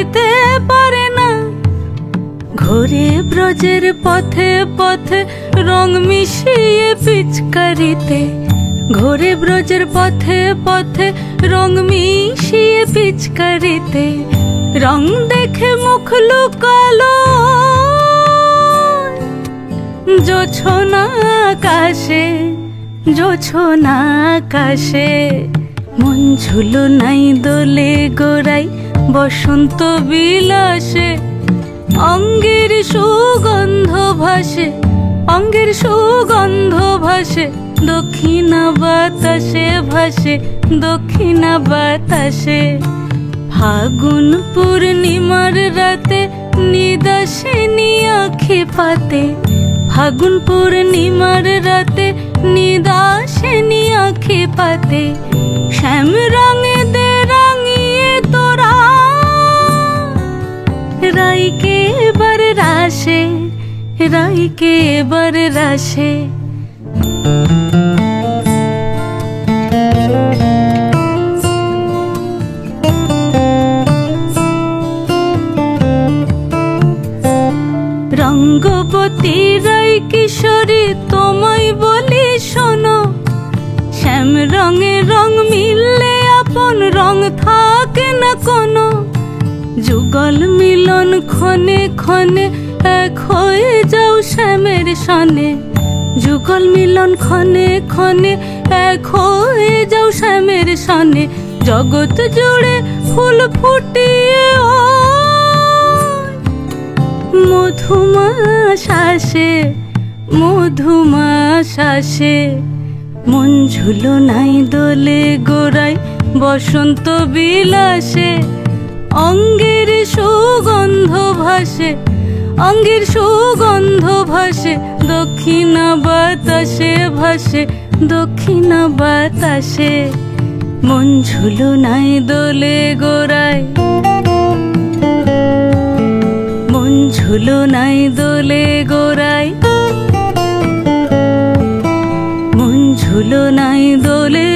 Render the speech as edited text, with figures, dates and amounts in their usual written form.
করিতে পারে না। ঘোরে ব্রজের পথে পথে রং মিশিয়ে পিচকারিতে, ঘোরে ব্রজের পথে পথে রং মিশিয়ে পিচকারিতে। রং দেখে মুখ লুকালো জোছনা আকাশে, জোছনা আকাশে। মন ঝুলো নাই দোলে গোড়াই বসন্ত বিলাসে। অঙ্গের সুগন্ধ ভাসে, অঙ্গের সুগন্ধ ভাসে, দক্ষিণা বাতাসে ভাসে, দক্ষিণা বাতাসে। ফাগুন পূর্ণিমার রাতে নিদাসিনী আঁখি পাতে, ফাগুন পূর্ণিমার রাতে নিদাসিনী আঁখি পাতে। শ্যাম রঙে দে রাঙিয়ে তোরা রাইকে এবার রাশে, রাইকে এবার রাশে। রঙ্গবতী রাই কিশোরী তোমায় বলি শোনো, শ্যাম রঙে রং মিললে আপন রং থাকে না কোনো। যুগল মিলন ক্ষণে ক্ষণে এক হয়ে যাও শ্যামের সনে, যুগল মিলন ক্ষণে ক্ষণে এক হয়ে যাও শ্যামের সনে। জগৎ জুড়ে ফুল ফুটিয়ে ও মধুমাশাসে, মধুমাশাসে। মন ঝুলো নাই দোলে গোড়াই বসন্ত বিলাসে। অঙ্গের সুগন্ধ ভাসে, অঙ্গের সুগন্ধ ভাসে, দক্ষিণা বাতাসে ভাসে, দক্ষিণা বাতাসে। মন ঝুলো নাই দোলে গোড়ায়, মন ঝুলো নাই দোলে গোড়ায়, মন ঝুলো নাই দোলে